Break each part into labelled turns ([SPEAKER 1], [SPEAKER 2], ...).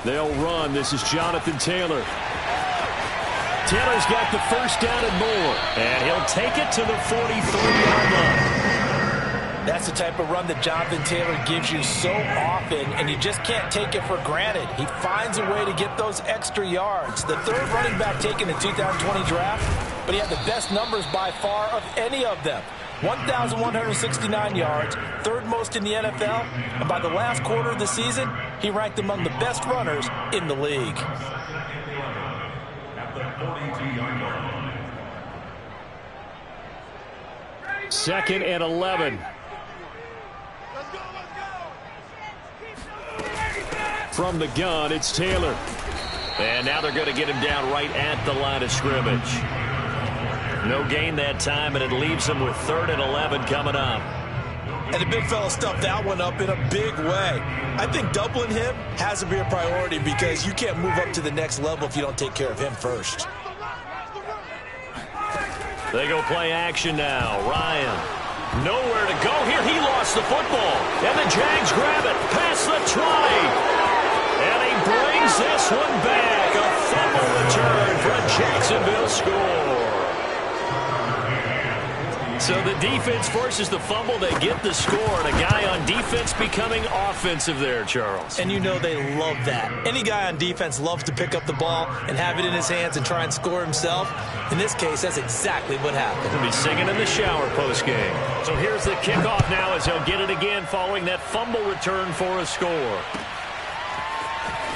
[SPEAKER 1] They'll run. This is Jonathan Taylor. Taylor's got the first down and more. And he'll take it to the 43-yard line.
[SPEAKER 2] That's the type of run that Jonathan Taylor gives you so often, and you just can't take it for granted. He finds a way to get those extra yards. The third running back taken in the 2020 draft, but he had the best numbers by far of any of them. 1,169 yards, third most in the NFL, and by the last quarter of the season, he ranked among the best runners in the league.
[SPEAKER 1] Second and 11. From the gun, it's Taylor. And now they're going to get him down right at the line of scrimmage. No gain that time, and it leaves him with 3rd and 11 coming up.
[SPEAKER 2] And the big fella stuffed that one up in a big way. I think doubling him has to be a priority because you can't move up to the next level if you don't take care of him first.
[SPEAKER 1] They go play action now. Ryan, nowhere to go here. He lost the football. And the Jags grab it past the 20. And he brings this one back. A fumble return for a Jacksonville score. So the defense forces the fumble. They get the score. And a guy on defense becoming offensive there, Charles.
[SPEAKER 2] And you know they love that. Any guy on defense loves to pick up the ball and have it in his hands and try and score himself. In this case, that's exactly what happened.
[SPEAKER 1] He'll be singing in the shower post-game. So here's the kickoff now as he'll get it again following that fumble return for a score.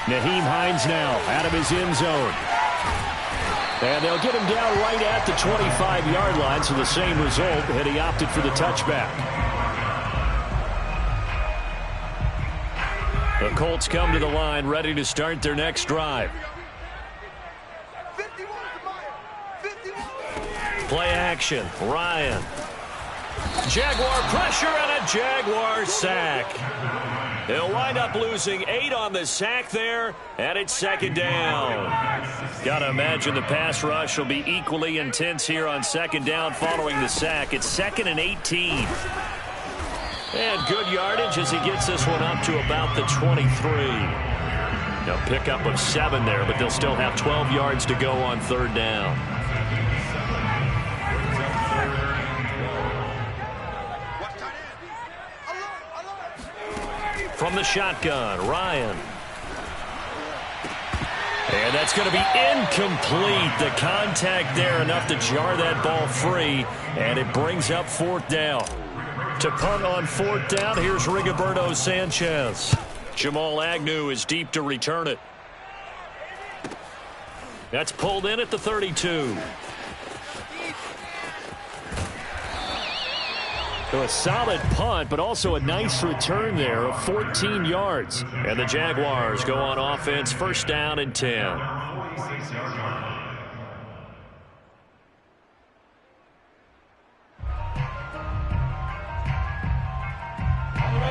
[SPEAKER 1] Nyheim Hines now out of his end zone. And they'll get him down right at the 25-yard line, so the same result, and he opted for the touchback. The Colts come to the line, ready to start their next drive. Play action, Ryan. Jaguar pressure and a Jaguar sack. They'll wind up losing 8 on the sack there, and it's 2nd down. Got to imagine the pass rush will be equally intense here on 2nd down following the sack. It's 2nd and 18. And good yardage as he gets this one up to about the 23. Now pickup of 7 there, but they'll still have 12 yards to go on 3rd down. From the shotgun, Ryan. And that's going to be incomplete. The contact there enough to jar that ball free, and it brings up 4th down. To punt on 4th down, here's Rigoberto Sanchez. Jamal Agnew is deep to return it. That's pulled in at the 32. So a solid punt, but also a nice return there of 14 yards. And the Jaguars go on offense, 1st down and 10.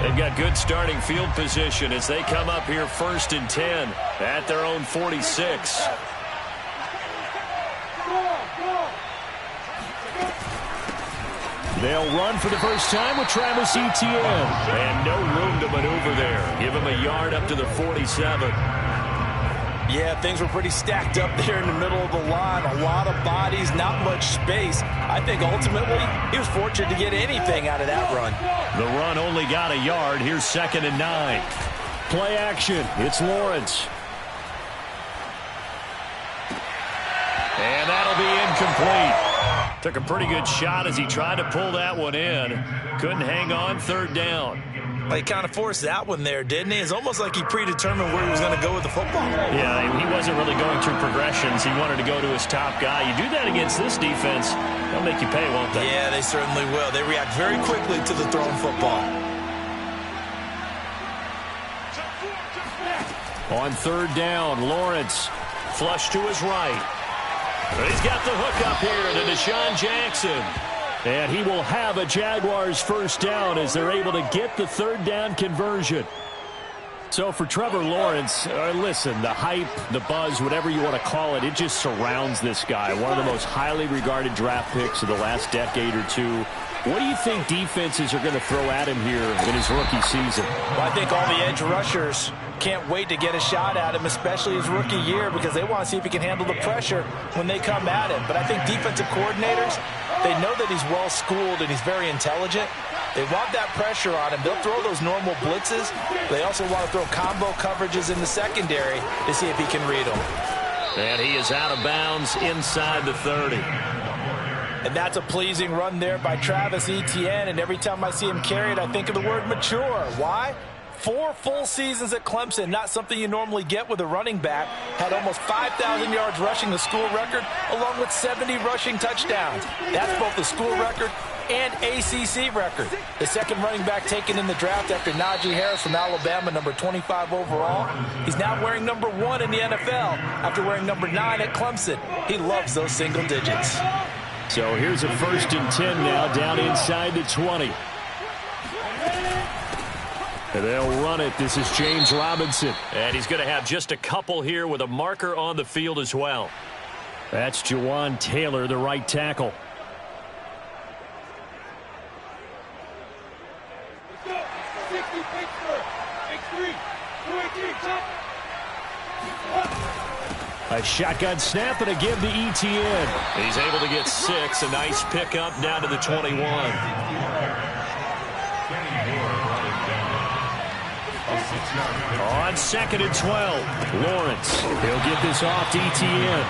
[SPEAKER 1] They've got good starting field position as they come up here 1st and 10 at their own 46. They'll run for the first time with Travis Etienne. And no room to maneuver there. Give him a yard up to the 47.
[SPEAKER 2] Yeah, things were pretty stacked up there in the middle of the line. A lot of bodies, not much space. I think ultimately he was fortunate to get anything out of that run.
[SPEAKER 1] The run only got a yard. Here's 2nd and 9. Play action. It's Lawrence. And that'll be incomplete. Took a pretty good shot as he tried to pull that one in. Couldn't hang on, 3rd down.
[SPEAKER 2] Well, he kind of forced that one there, didn't he? It's almost like he predetermined where he was going to go with the football.
[SPEAKER 1] Yeah, he wasn't really going through progressions. He wanted to go to his top guy. You do that against this defense, they'll make you pay, won't they?
[SPEAKER 2] Yeah, they certainly will. They react very quickly to the thrown football.
[SPEAKER 1] On 3rd down, Lawrence flush to his right. He's got the hook up here to Deshaun Jackson. And he will have a Jaguars 1st down as they're able to get the 3rd down conversion. So for Trevor Lawrence, listen, the hype, the buzz, whatever you want to call it, it just surrounds this guy. One of the most highly regarded draft picks of the last decade or two. What do you think defenses are going to throw at him here in his rookie season?
[SPEAKER 2] Well, I think all the edge rushers can't wait to get a shot at him, especially his rookie year, because they want to see if he can handle the pressure when they come at him. But I think defensive coordinators, they know that he's well-schooled and he's very intelligent. They want that pressure on him. They'll throw those normal blitzes. They also want to throw combo coverages in the secondary to see if he can read them.
[SPEAKER 1] And he is out of bounds inside the 30.
[SPEAKER 2] And that's a pleasing run there by Travis Etienne. And every time I see him carry it, I think of the word mature. Why? 4 full seasons at Clemson, not something you normally get with a running back. Had almost 5,000 yards rushing, the school record, along with 70 rushing touchdowns. That's both the school record and ACC record. The second running back taken in the draft after Najee Harris from Alabama, number 25 overall. He's now wearing number 1 in the NFL after wearing number 9 at Clemson. He loves those single digits.
[SPEAKER 1] So here's a 1st and 10 now, down inside the 20. And they'll run it. This is James Robinson. And he's going to have just a couple here with a marker on the field as well. That's Jawan Taylor, the right tackle. A shotgun snap and a give to Etienne. He's able to get 6. A nice pickup down to the 21. On 2nd and 12, Lawrence. He'll get this off to Etienne.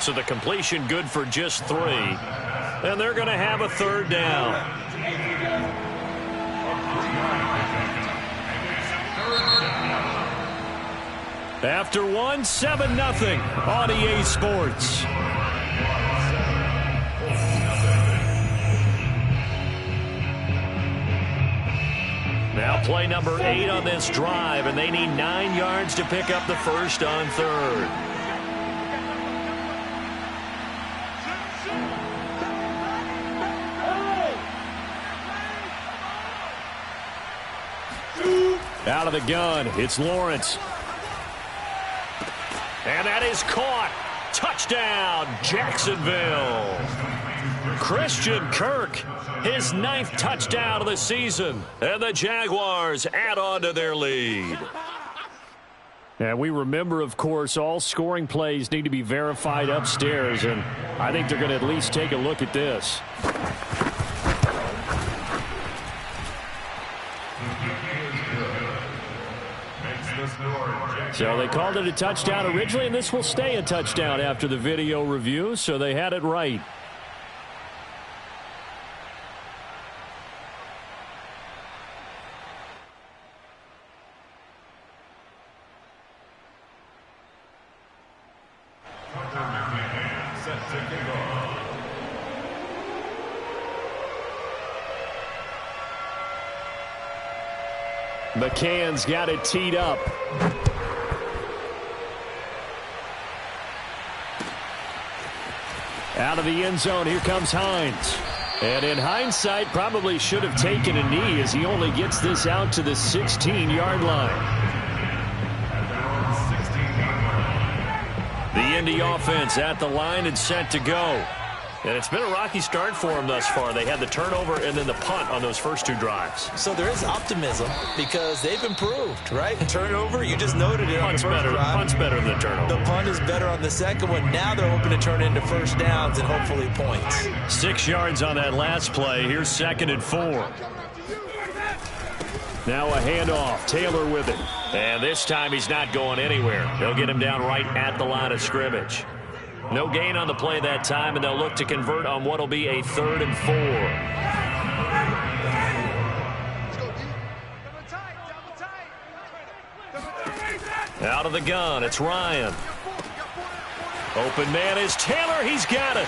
[SPEAKER 1] So the completion good for just 3. And they're going to have a 3rd down. After 1, 7-0 on EA Sports. Now play number 8 on this drive, and they need 9 yards to pick up the 1st on 3rd. Out of the gun, it's Lawrence. And that is caught. Touchdown, Jacksonville. Christian Kirk, his 9th touchdown of the season. And the Jaguars add on to their lead. And we remember, of course, all scoring plays need to be verified upstairs. And I think they're going to at least take a look at this. So they called it a touchdown originally, and this will stay a touchdown after the video review, so they had it right. McCann's got it teed up. Out of the end zone, here comes Hines. And in hindsight, probably should have taken a knee as he only gets this out to the 16-yard line. The Indy offense at the line and set to go. And it's been a rocky start for them thus far. They had the turnover and then the punt on those first 2 drives.
[SPEAKER 2] So there is optimism because they've improved, right? Turnover, you just noted it on the first drive.
[SPEAKER 1] Punt's better than the turnover.
[SPEAKER 2] The punt is better on the second one. Now they're hoping to turn into 1st downs and hopefully points.
[SPEAKER 1] 6 yards on that last play. Here's 2nd and 4. Now a handoff. Taylor with it. And this time he's not going anywhere. They'll get him down right at the line of scrimmage. No gain on the play that time, and they'll look to convert on what will be a 3rd and 4. Out of the gun, it's Ryan. Open man is Taylor. He's got it.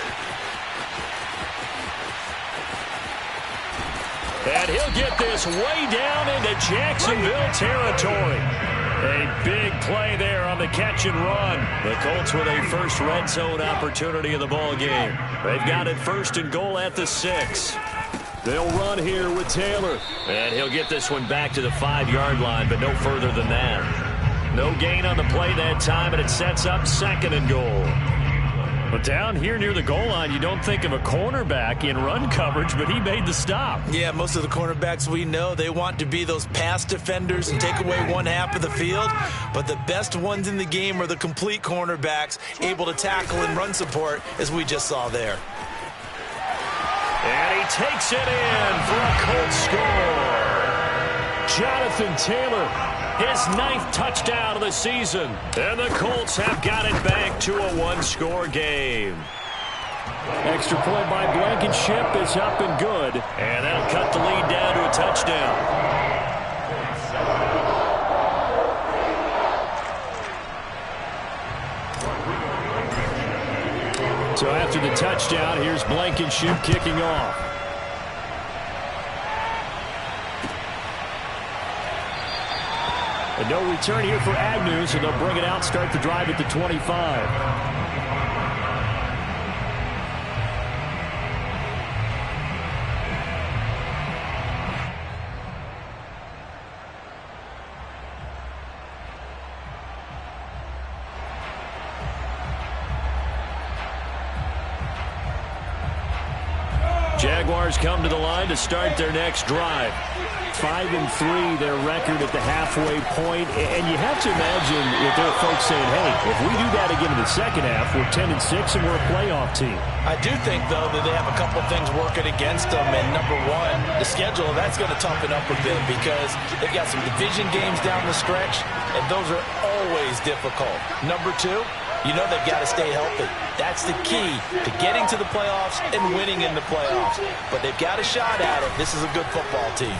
[SPEAKER 1] And he'll get this way down into Jacksonville territory. A big play there on the catch and run. The Colts with a first red zone opportunity in the ball game. They've got it 1st and goal at the 6. They'll run here with Taylor. And he'll get this one back to the 5-yard line, but no further than that. No gain on the play that time, and it sets up 2nd and goal. But down here near the goal line, you don't think of a cornerback in run coverage, but he made the stop.
[SPEAKER 2] Yeah, most of the cornerbacks we know, they want to be those pass defenders and take away one half of the field. But the best ones in the game are the complete cornerbacks, able to tackle and run support, as we just saw there.
[SPEAKER 1] And he takes it in for a Colts score. Jonathan Taylor, his 9th touchdown of the season. And the Colts have got it back to a one-score game. Extra point by Blankenship is up and good. And that'll cut the lead down to a touchdown. So after the touchdown, here's Blankenship kicking off. And no return here for Agnew, so they'll bring it out, start the drive at the 25. Jaguars come to the line to start their next drive. 5-3, their record at the halfway point. And you have to imagine that there are folks saying, hey, if we do that again in the second half, we're 10-6 and we're a playoff team.
[SPEAKER 2] I do think, though, that they have a couple things working against them. And number one, the schedule, that's going to toughen up a bit because they've got some division games down the stretch, and those are always difficult. Number two, you know they've got to stay healthy. That's the key to getting to the playoffs and winning in the playoffs. But they've got a shot at it. This is a good football team.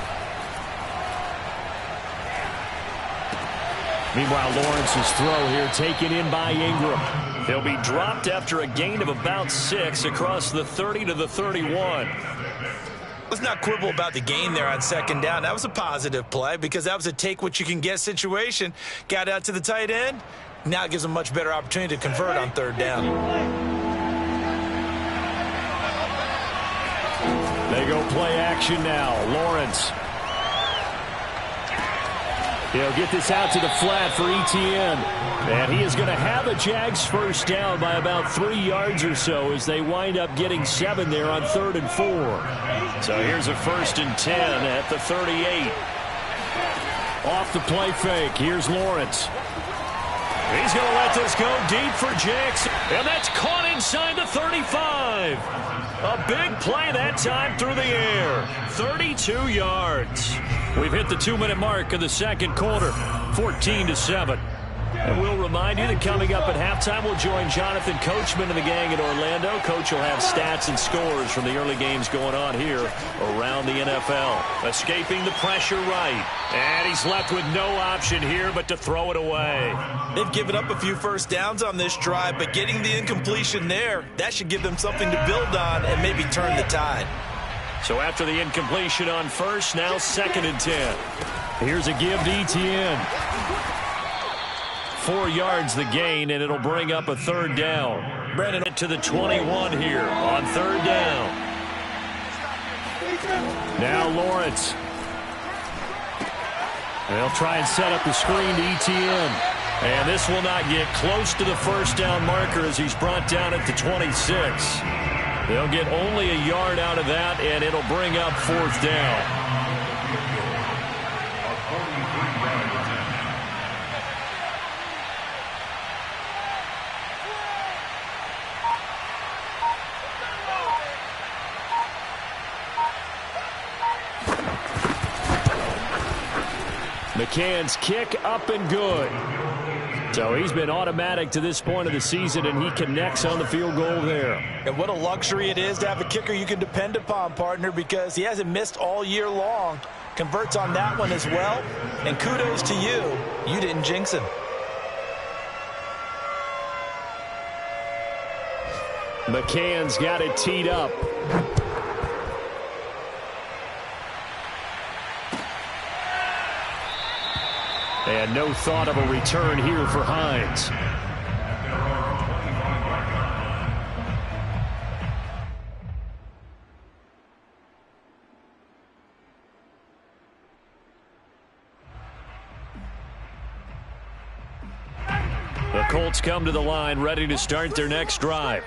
[SPEAKER 1] Meanwhile, Lawrence's throw here taken in by Ingram. They'll be dropped after a gain of about 6 across the 30 to the 31.
[SPEAKER 2] Let's not quibble about the gain there on second down. That was a positive play because that was a take-what-you-can-get situation. Got out to the tight end. Now it gives them a much better opportunity to convert on third down.
[SPEAKER 1] They go play action now. Lawrence. He'll get this out to the flat for Etienne. And he is going to have a Jags first down by about 3 yards or so as they wind up getting 7 there on 3rd and 4. So here's a 1st and 10 at the 38. Off the play fake. Here's Lawrence. He's going to let this go deep for Jackson. And that's caught inside the 35. A big play that time through the air. 32 yards. We've hit the 2-minute mark of the second quarter. 14-7. And we'll remind you that coming up at halftime, we'll join Jonathan Coachman and the gang in Orlando. Coach will have stats and scores from the early games going on here around the NFL. Escaping the pressure right. And he's left with no option here but to throw it away.
[SPEAKER 2] They've given up a few first downs on this drive, but getting the incompletion there, that should give them something to build on and maybe turn the tide.
[SPEAKER 1] So after the incompletion on first, now 2nd and 10. Here's a give to Etienne. 4 yards the gain, and it'll bring up a 3rd down. Brandon to the 21 here on 3rd down. Now Lawrence. They'll try and set up the screen to Etienne. And this will not get close to the first down marker as he's brought down at the 26. They'll get only a yard out of that, and it'll bring up 4th down. McCann's kick up and good. So he's been automatic to this point of the season, and he connects on the field goal there.
[SPEAKER 2] And what a luxury it is to have a kicker you can depend upon, partner, because he hasn't missed all year long. Converts on that one as well. And kudos to you. You didn't jinx him.
[SPEAKER 1] McCann's got it teed up. And no thought of a return here for Hines. The Colts come to the line ready to start their next drive.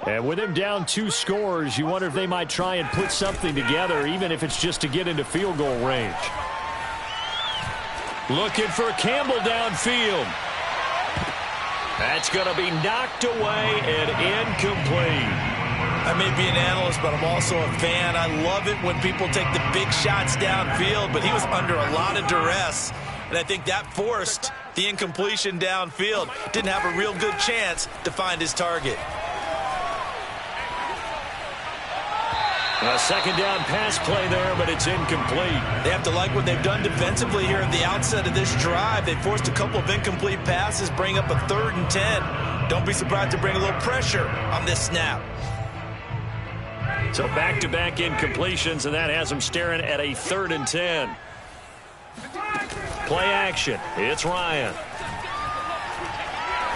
[SPEAKER 1] And with him down 2 scores, you wonder if they might try and put something together, even if it's just to get into field goal range. Looking for Campbell downfield. That's going to be knocked away and incomplete.
[SPEAKER 2] I may be an analyst, but I'm also a fan. I love it when people take the big shots downfield, but he was under a lot of duress, and I think that forced the incompletion downfield. Didn't have a real good chance to find his target.
[SPEAKER 1] A second down pass play there, but it's incomplete.
[SPEAKER 2] They have to like what they've done defensively here at the outset of this drive. They forced a couple of incomplete passes, bring up a 3rd and 10. Don't be surprised to bring a little pressure on this snap.
[SPEAKER 1] So back-to-back incompletions, and that has them staring at a 3rd and 10. Play action. It's Ryan.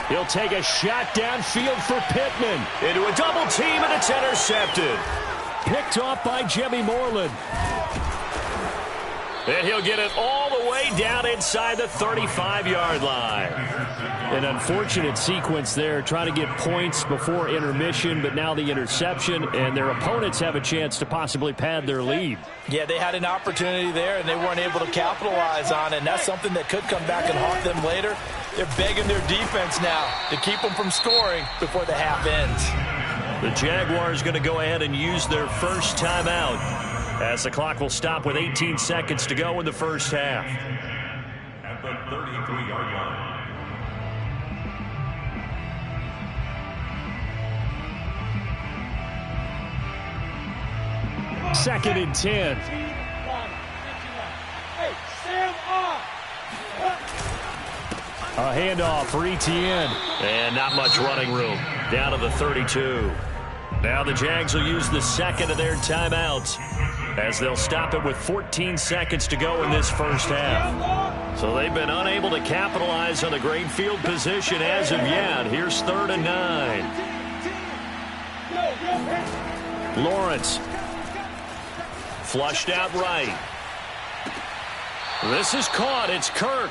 [SPEAKER 1] He'll take a shot downfield for Pittman. Into a double team, and it's intercepted. Picked off by Jimmy Moreland. And he'll get it all the way down inside the 35-yard line. An unfortunate sequence there, trying to get points before intermission, but now the interception, and their opponents have a chance to possibly pad their lead.
[SPEAKER 2] Yeah, they had an opportunity there, and they weren't able to capitalize on it, and that's something that could come back and haunt them later. They're begging their defense now to keep them from scoring before the half ends.
[SPEAKER 1] The Jaguars going to go ahead and use their first timeout as the clock will stop with 18 seconds to go in the first half.
[SPEAKER 3] At the 33-yard line.
[SPEAKER 1] Second and 10. A handoff for Etienne. And not much running room. Down to the 32. Now the Jags will use the second of their timeouts as they'll stop it with 14 seconds to go in this first half. So they've been unable to capitalize on the great field position as of yet. Here's 3rd and 9. Lawrence. Flushed out right. This is caught. It's Kirk.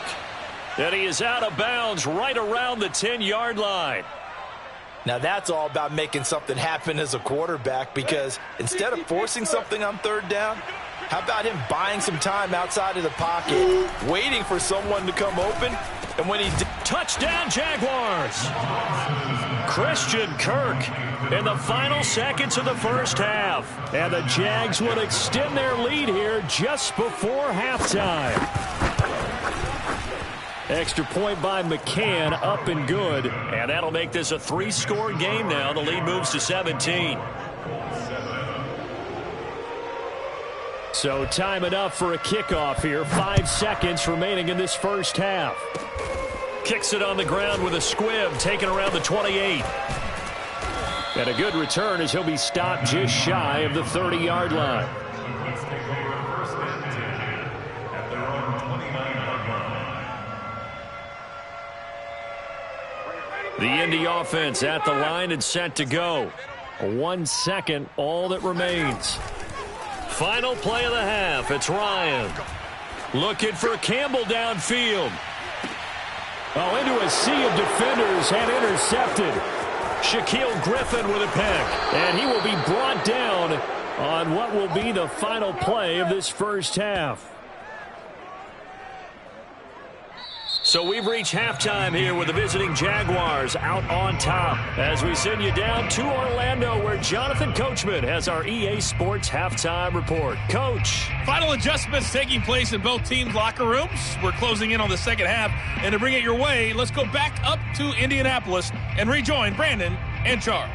[SPEAKER 1] And he is out of bounds right around the 10-yard line.
[SPEAKER 2] Now that's all about making something happen as a quarterback, because instead of forcing something on 3rd down, how about him buying some time outside of the pocket, waiting for someone to come open, and when he
[SPEAKER 1] touchdown Jaguars! Christian Kirk in the final seconds of the first half. And the Jags will extend their lead here just before halftime. Extra point by McCann, up and good. And that'll make this a 3-score game now. The lead moves to 17. So time enough for a kickoff here. 5 seconds remaining in this first half. Kicks it on the ground with a squib, taken around the 28. And a good return as he'll be stopped just shy of the 30-yard line. The Indy offense at the line and set to go. 1 second, all that remains. Final play of the half. It's Ryan. Looking for Campbell downfield. Oh, into a sea of defenders and intercepted. Shaquille Griffin with a pick. And he will be brought down on what will be the final play of this first half. So we've reached halftime here with the visiting Jaguars out on top as we send you down to Orlando where Jonathan Coachman has our EA Sports halftime report. Coach.
[SPEAKER 4] Final adjustments taking place in both teams' locker rooms. We're closing in on the second half. And to bring it your way, let's go back up to Indianapolis and rejoin Brandon and Charles.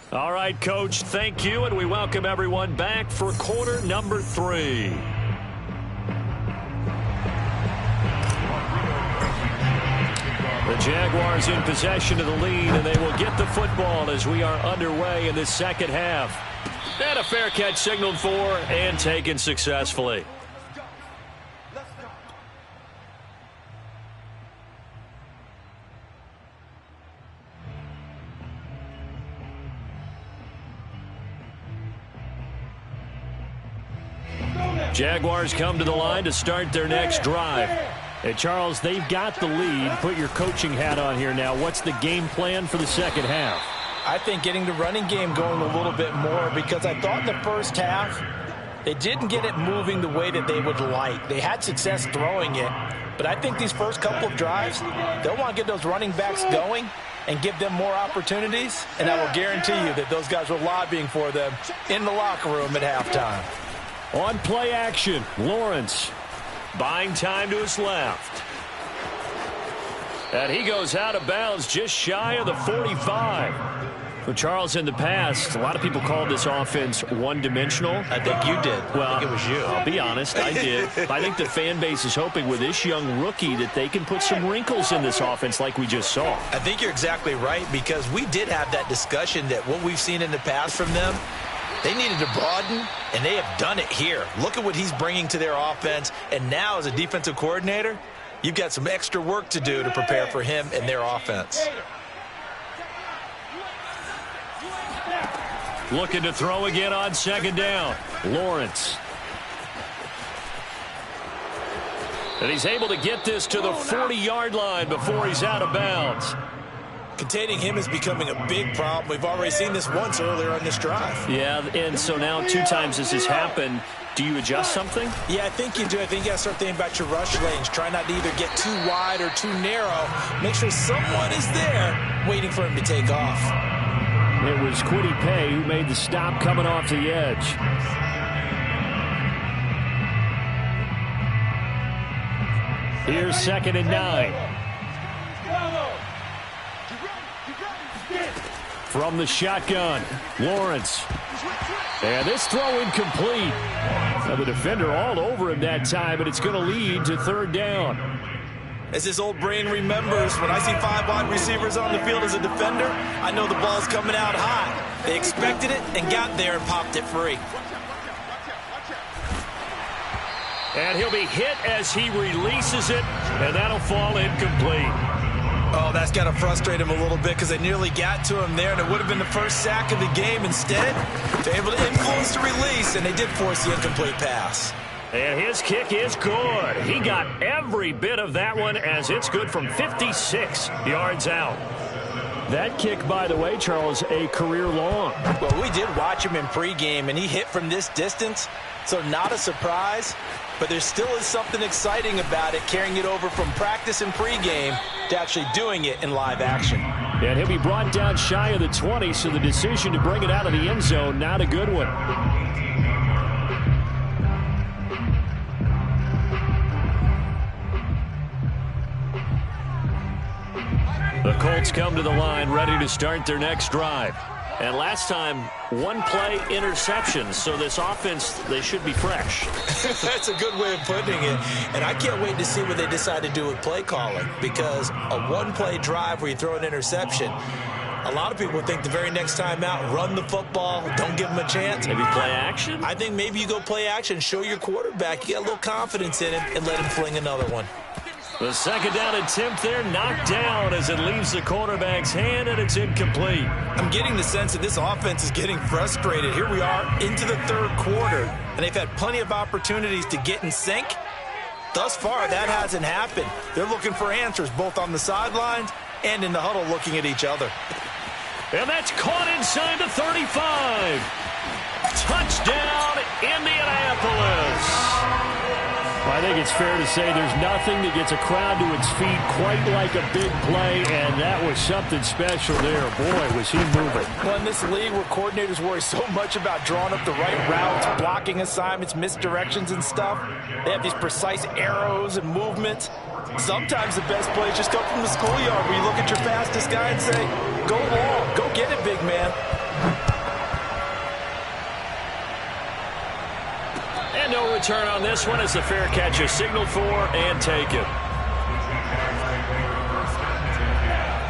[SPEAKER 1] All right, Coach, thank you, and we welcome everyone back for quarter number 3. The Jaguars in possession of the lead, and they will get the football as we are underway in this second half. And a fair catch signaled for and taken successfully. Jaguars come to the line to start their next drive. Hey, Charles, they've got the lead. Put your coaching hat on here now. What's the game plan for the second half?
[SPEAKER 2] I think getting the running game going a little bit more, because I thought in the first half they didn't get it moving the way that they would like. They had success throwing it, but I think these first couple of drives, they'll want to get those running backs going and give them more opportunities, and I will guarantee you that those guys were lobbying for them in the locker room at halftime.
[SPEAKER 1] On play action, Lawrence buying time to his left. And he goes out of bounds just shy of the 45. Well, Charles, in the past, a lot of people called this offense one-dimensional.
[SPEAKER 2] I think you did.
[SPEAKER 1] Well,
[SPEAKER 2] I think it was you.
[SPEAKER 1] I'll be honest, I did. I think the fan base is hoping with this young rookie that they can put some wrinkles in this offense like we just saw.
[SPEAKER 2] I think you're exactly right, because we did have that discussion that what we've seen in the past from them, they needed to broaden, and they have done it here. Look at what he's bringing to their offense, and now as a defensive coordinator, you've got some extra work to do to prepare for him and their offense.
[SPEAKER 1] Looking to throw again on second down. Lawrence. And he's able to get this to the 40-yard line before he's out of bounds.
[SPEAKER 2] Containing him is becoming a big problem. We've already seen this once earlier on this drive.
[SPEAKER 1] Yeah, and so now 2 times this has happened. Do you adjust something?
[SPEAKER 2] Yeah, I think you do. I think you got to start thinking about your rush lanes. Try not to either get too wide or too narrow. Make sure someone is there waiting for him to take off.
[SPEAKER 1] It was Kwity Paye who made the stop coming off the edge. Here's 2nd and 9. From the shotgun, Lawrence. And this throw incomplete. Now the defender all over him that time, but it's going to lead to 3rd down.
[SPEAKER 2] As his old brain remembers, when I see 5 wide receivers on the field as a defender, I know the ball's coming out high. They expected it and got there and popped it free.
[SPEAKER 1] And he'll be hit as he releases it, and that'll fall incomplete.
[SPEAKER 2] Oh, that's got to frustrate him a little bit, because they nearly got to him there, and it would have been the first sack of the game. Instead, they're able to influence the release, and they did force the incomplete pass.
[SPEAKER 1] And his kick is good. He got every bit of that one, as it's good from 56 yards out. That kick, by the way, Charles, a career long.
[SPEAKER 2] Well, we did watch him in pregame, and he hit from this distance, so not a surprise. But there still is something exciting about it, carrying it over from practice and pregame to actually doing it in live action.
[SPEAKER 1] And he'll be brought down shy of the 20, so the decision to bring it out of the end zone, not a good one. The Colts come to the line, ready to start their next drive. And last time, 1-play interceptions, so this offense, they should be fresh.
[SPEAKER 2] That's a good way of putting it. And I can't wait to see what they decide to do with play calling, because a 1-play drive where you throw an interception, a lot of people think the very next time out, run the football, don't give them a chance.
[SPEAKER 1] Maybe play action?
[SPEAKER 2] I think maybe you go play action, show your quarterback you got a little confidence in him, and let him fling another one.
[SPEAKER 1] The 2nd down attempt there knocked down as it leaves the quarterback's hand, and it's incomplete.
[SPEAKER 2] I'm getting the sense that this offense is getting frustrated. Here we are into the 3rd quarter, and they've had plenty of opportunities to get in sync. Thus far, that hasn't happened. They're looking for answers both on the sidelines and in the huddle looking at each other.
[SPEAKER 1] And that's caught inside the 35. Touchdown, Indianapolis. I think it's fair to say there's nothing that gets a crowd to its feet quite like a big play, and that was something special there. Boy, was he moving.
[SPEAKER 2] Well, in this league where coordinators worry so much about drawing up the right routes, blocking assignments, misdirections and stuff, they have these precise arrows and movements. Sometimes the best plays just come from the schoolyard where you look at your fastest guy and say, go long, go get it, big man.
[SPEAKER 1] And no return on this one as the fair catch is signaled for and taken.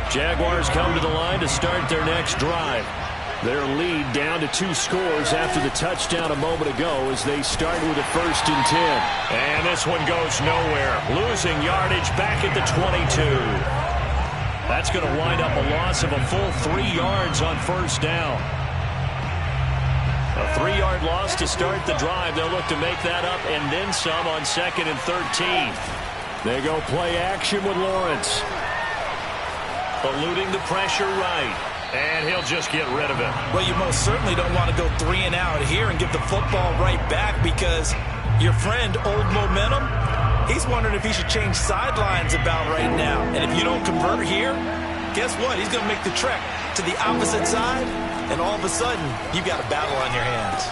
[SPEAKER 1] Jaguars come to the line to start their next drive. Their lead down to 2 scores after the touchdown a moment ago as they start with a 1st and 10. And this one goes nowhere. Losing yardage back at the 22. That's going to wind up a loss of a full 3 yards on 1st down. A 3-yard loss to start the drive. They'll look to make that up and then some on 2nd and 13. They go play action with Lawrence. Eluding the pressure right. And he'll just get rid of it.
[SPEAKER 2] Well, you most certainly don't want to go 3 and out here and give the football right back because your friend, Old Momentum, he's wondering if he should change sidelines about right now. And if you don't convert here, guess what? He's going to make the trek to the opposite side, and all of a sudden, you've got a battle on your hands.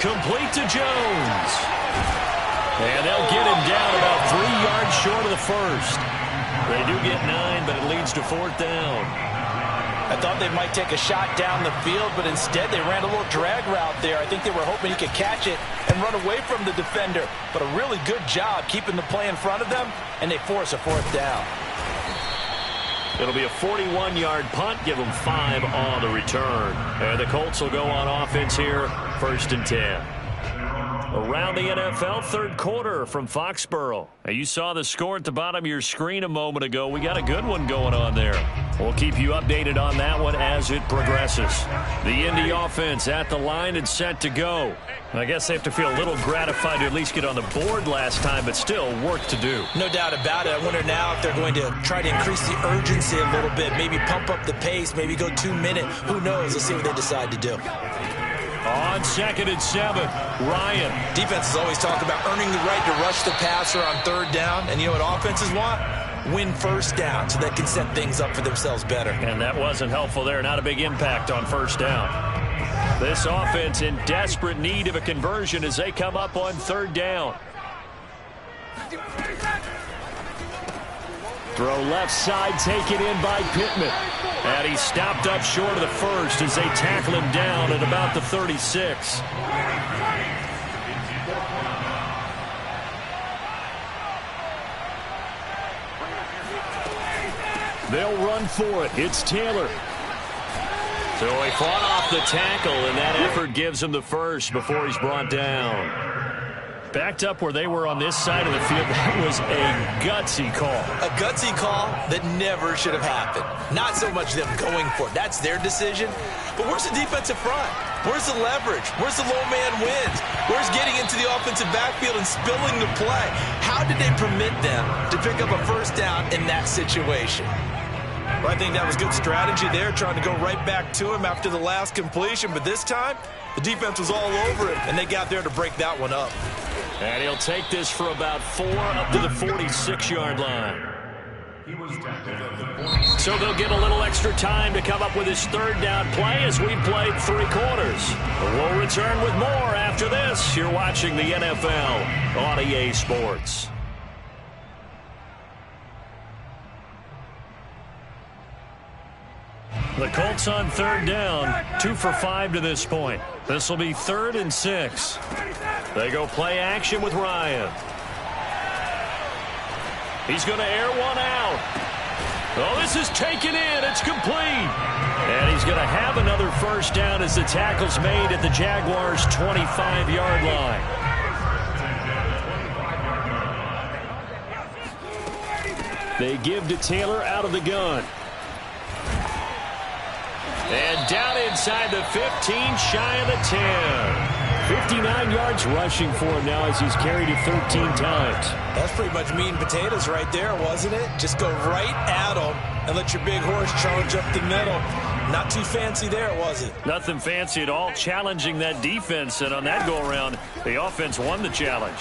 [SPEAKER 1] Complete to Jones. And they'll get him down about 3 yards short of the first. They do get 9, but it leads to 4th down.
[SPEAKER 2] I thought they might take a shot down the field, but instead they ran a little drag route there. I think they were hoping he could catch it and run away from the defender. But a really good job keeping the play in front of them, and they force a 4th down.
[SPEAKER 1] It'll be a 41-yard punt. Give them 5 on the return. And the Colts will go on offense here, 1st and 10. Around the NFL, 3rd quarter from Foxborough. Now, you saw the score at the bottom of your screen a moment ago. We got a good one going on there. We'll keep you updated on that one as it progresses. The Indy offense at the line and set to go. I guess they have to feel a little gratified to at least get on the board last time, but still work to do.
[SPEAKER 2] No doubt about it. I wonder now if they're going to try to increase the urgency a little bit, maybe pump up the pace, maybe go 2 minute. Who knows? Let's see what they decide to do.
[SPEAKER 1] On 2nd and 7, Ryan.
[SPEAKER 2] Defenses always talk about earning the right to rush the passer on 3rd down, and you know what offenses want? Win 1st down so they can set things up for themselves better.
[SPEAKER 1] And that wasn't helpful there. Not a big impact on 1st down. This offense in desperate need of a conversion as they come up on 3rd down. Throw left side, taken in by Pittman. And he stopped up short of the first as they tackle him down at about the 36. They'll run for it. It's Taylor. So he fought off the tackle, and that effort gives him the first before he's brought down. Backed up where they were on this side of the field. That was a gutsy call.
[SPEAKER 2] A gutsy call that never should have happened. Not so much them going for it. That's their decision. But where's the defensive front? Where's the leverage? Where's the low man wins? Where's getting into the offensive backfield and spilling the play? How did they permit them to pick up a 1st down in that situation? Well, I think that was good strategy there, trying to go right back to him after the last completion. But this time, the defense was all over him, and they got there to break that one up.
[SPEAKER 1] And he'll take this for about 4 up to the 46-yard line. So they'll get a little extra time to come up with his 3rd down play as we've played 3 quarters. We'll return with more after this. You're watching the NFL on EA Sports. The Colts on 3rd down, 2 for 5 to this point. This will be 3rd and 6. They go play action with Ryan. He's going to air one out. Oh, this is taken in. It's complete. And he's going to have another 1st down as the tackle's made at the Jaguars' 25-yard line. They give to Taylor out of the gun. And down inside the 15, shy of the 10. 59 yards rushing for him now as he's carried it 13 times.
[SPEAKER 2] That's pretty much meat and potatoes right there, wasn't it? Just go right at him and let your big horse charge up the middle. Not too fancy there, was it?
[SPEAKER 1] Nothing fancy at all. Challenging that defense, and on that go-around, the offense won the challenge.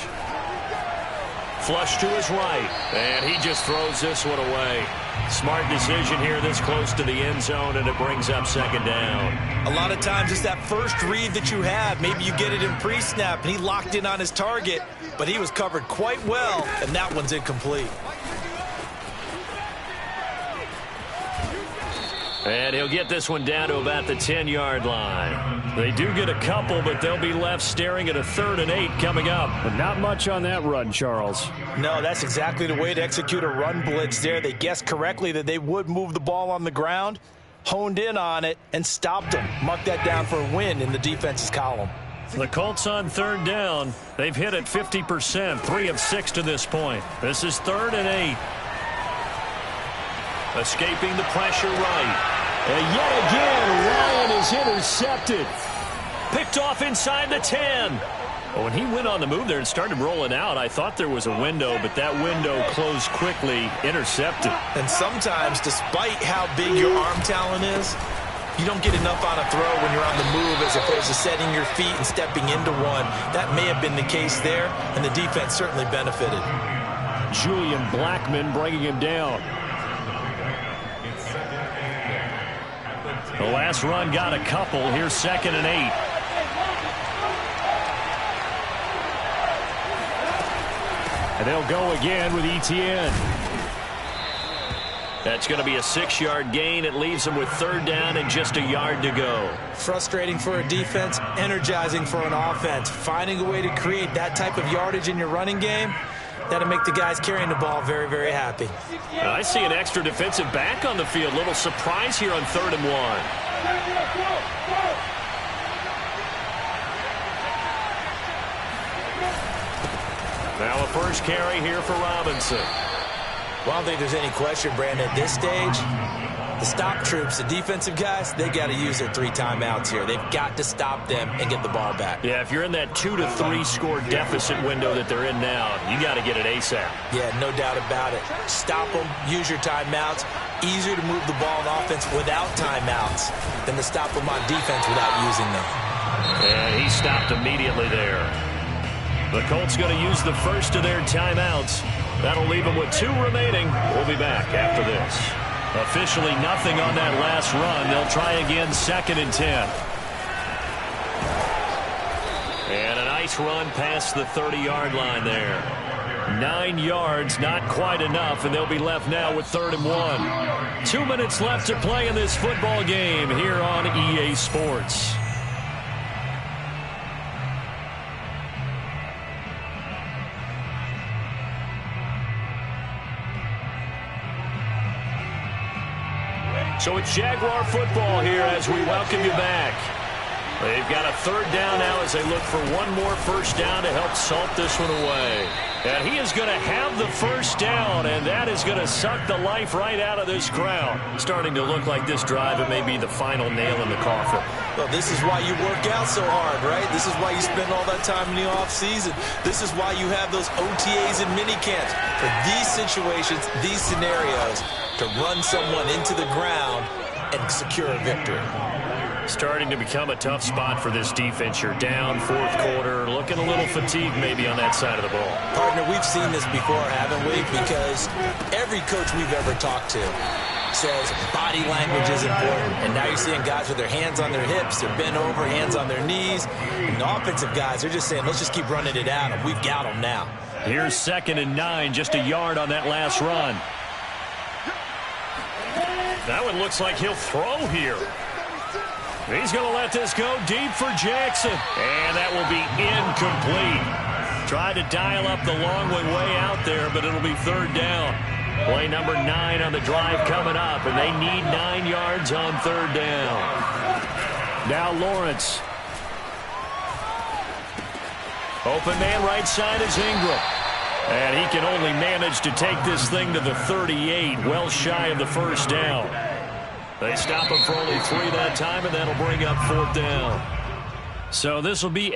[SPEAKER 1] Flush to his right, and he just throws this one away. Smart decision here this close to the end zone, and it brings up 2nd down.
[SPEAKER 2] A lot of times it's that first read that you have. Maybe you get it in pre-snap, and he locked in on his target, but he was covered quite well, and that one's incomplete.
[SPEAKER 1] And he'll get this one down to about the 10-yard line. They do get a couple, but they'll be left staring at a 3rd and 8 coming up. But not much on that run, Charles.
[SPEAKER 2] No, that's exactly the way to execute a run blitz there. They guessed correctly that they would move the ball on the ground, honed in on it, and stopped them. Mark that down for a win in the defense's column.
[SPEAKER 1] The Colts on 3rd down. They've hit it 50%, 3 of 6 to this point. This is 3rd and 8. Escaping the pressure right. And yet again, Ryan is intercepted. picked off inside the 10. When he went on the move there and started rolling out, I thought there was a window, but that window closed quickly, intercepted.
[SPEAKER 2] And sometimes, despite how big your arm talent is, you don't get enough on a throw when you're on the move as opposed to setting your feet and stepping into one. That may have been the case there, and the defense certainly benefited.
[SPEAKER 1] Julian Blackman bringing him down. The last run got a couple. Here's 2nd and 8. And they'll go again with Etienne. That's going to be a 6-yard gain. It leaves them with 3rd down and just a yard to go.
[SPEAKER 2] Frustrating for a defense, energizing for an offense. Finding a way to create that type of yardage in your running game, that'll make the guys carrying the ball very, very happy.
[SPEAKER 1] I see an extra defensive back on the field. Little surprise here on 3rd and 1. Now a first carry here for Robinson.
[SPEAKER 2] Well, I don't think there's any question, Brandon, at this stage, the stop troops, the defensive guys, they got to use their 3 timeouts here. They've got to stop them and get the ball back.
[SPEAKER 1] Yeah, if you're in that 2 to 3 score deficit window that they're in now, you got to get it ASAP.
[SPEAKER 2] Yeah, no doubt about it. Stop them, use your timeouts. Easier to move the ball on offense without timeouts than to stop them on defense without using them.
[SPEAKER 1] And he stopped immediately there. The Colts going to use the first of their timeouts. That'll leave them with 2 remaining. We'll be back after this. Officially nothing on that last run. They'll try again 2nd and 10. And a nice run past the 30-yard line there. 9 yards, not quite enough, and they'll be left now with 3rd and 1. 2 minutes left to play in this football game here on EA Sports. So it's Jaguar football here as we welcome you back. They've got a 3rd down now as they look for one more first down to help salt this one away. And he is going to have the first down, and that is going to suck the life right out of this crowd. Starting to look like this drive, it may be the final nail in the coffin.
[SPEAKER 2] Well, this is why you work out so hard, right? This is why you spend all that time in the offseason. This is why you have those OTAs and minicamps. For these situations, these scenarios, to run someone into the ground and secure a victory.
[SPEAKER 1] Starting to become a tough spot for this defense. You're down 4th quarter, looking a little fatigued maybe on that side of the ball.
[SPEAKER 2] Partner, we've seen this before, haven't we? Because every coach we've ever talked to says body language is important. And now you're seeing guys with their hands on their hips, they're bent over, hands on their knees. And the offensive guys, they're just saying, let's just keep running it out, and we've got them now.
[SPEAKER 1] Here's 2nd and 9, just a yard on that last run. That one looks like he'll throw here. He's going to let this go deep for Jackson. And that will be incomplete. Tried to dial up the long way out there, but it'll be 3rd down. Play number 9 on the drive coming up, and they need 9 yards on 3rd down. Now Lawrence. Open man right side is Ingram. And he can only manage to take this thing to the 38, well shy of the first down. They stop him for only 3 that time, and that'll bring up 4th down. So this will be